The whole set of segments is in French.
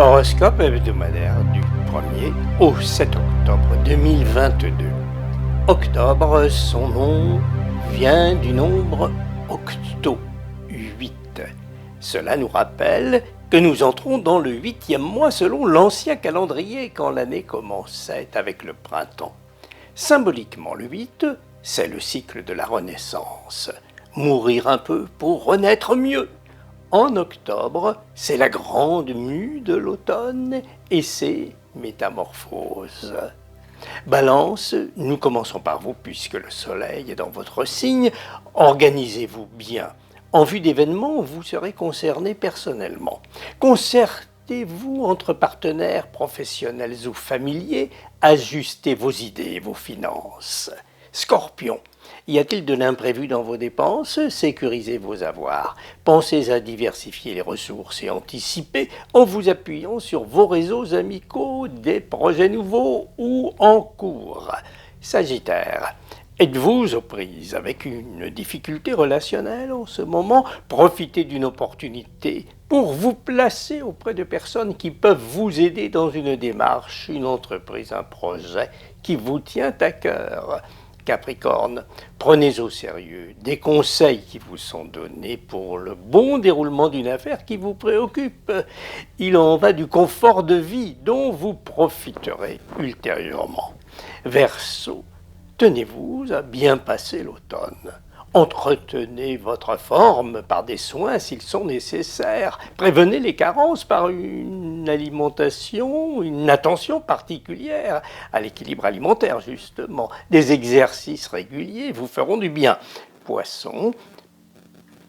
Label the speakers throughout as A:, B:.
A: Horoscope hebdomadaire du 1er au 7 octobre 2022. Octobre, son nom vient du nombre octo, 8. Cela nous rappelle que nous entrons dans le 8e mois selon l'ancien calendrier quand l'année commençait avec le printemps. Symboliquement, le 8, c'est le cycle de la renaissance. Mourir un peu pour renaître mieux. En octobre, c'est la grande mue de l'automne et ses métamorphoses. Balance, nous commençons par vous puisque le soleil est dans votre signe. Organisez-vous bien. En vue d'événements, vous serez concerné personnellement. Concertez-vous entre partenaires professionnels ou familiers. Ajustez vos idées et vos finances. Scorpion. Y a-t-il de l'imprévu dans vos dépenses? Sécurisez vos avoirs. Pensez à diversifier les ressources et anticiper en vous appuyant sur vos réseaux amicaux, des projets nouveaux ou en cours. Sagittaire. Êtes-vous aux prises avec une difficulté relationnelle en ce moment? Profitez d'une opportunité pour vous placer auprès de personnes qui peuvent vous aider dans une démarche, une entreprise, un projet qui vous tient à cœur. Capricorne, prenez au sérieux des conseils qui vous sont donnés pour le bon déroulement d'une affaire qui vous préoccupe. Il en va du confort de vie dont vous profiterez ultérieurement. Verseau, tenez-vous à bien passer l'automne. Entretenez votre forme par des soins s'ils sont nécessaires. Prévenez les carences par une alimentation, une attention particulière à l'équilibre alimentaire justement. Des exercices réguliers vous feront du bien. Poisson,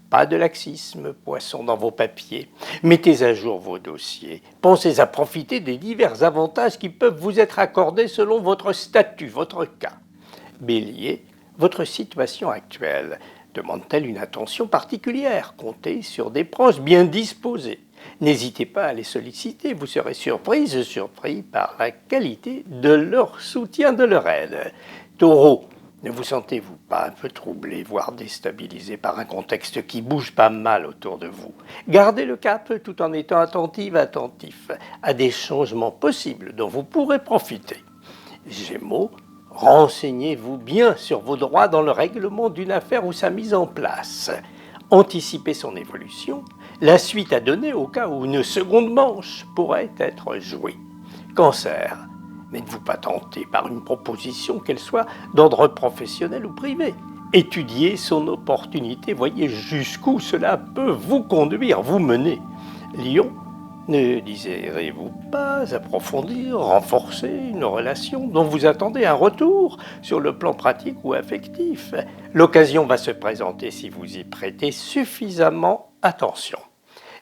A: pas de laxisme, poisson, dans vos papiers. Mettez à jour vos dossiers. Pensez à profiter des divers avantages qui peuvent vous être accordés selon votre statut, votre cas. Bélier, votre situation actuelle demande-t-elle une attention particulière? Comptez sur des proches bien disposés. N'hésitez pas à les solliciter, vous serez surpris par la qualité de leur soutien, de leur aide. Taureau, ne vous sentez-vous pas un peu troublé, voire déstabilisé par un contexte qui bouge pas mal autour de vous? Gardez le cap tout en étant attentif à des changements possibles dont vous pourrez profiter. Gémeaux, renseignez-vous bien sur vos droits dans le règlement d'une affaire ou sa mise en place. Anticipez son évolution, la suite à donner au cas où une seconde manche pourrait être jouée. Cancer, n'êtes-vous pas tenté par une proposition, qu'elle soit d'ordre professionnel ou privé? Étudiez son opportunité, voyez jusqu'où cela peut vous conduire, vous mener. Lion, ne désirez-vous pas approfondir, renforcer une relation dont vous attendez un retour sur le plan pratique ou affectif? L'occasion va se présenter si vous y prêtez suffisamment attention.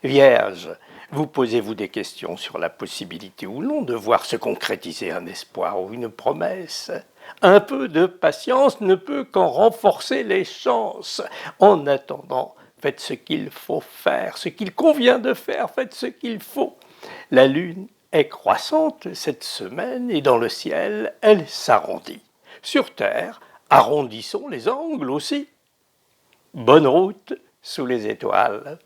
A: Vierge, vous posez-vous des questions sur la possibilité ou non de voir se concrétiser un espoir ou une promesse? Un peu de patience ne peut qu'en renforcer les chances. En attendant, faites ce qu'il faut faire, ce qu'il convient de faire, faites ce qu'il faut. La lune est croissante cette semaine et dans le ciel, elle s'arrondit. Sur terre, arrondissons les angles aussi. Bonne route sous les étoiles.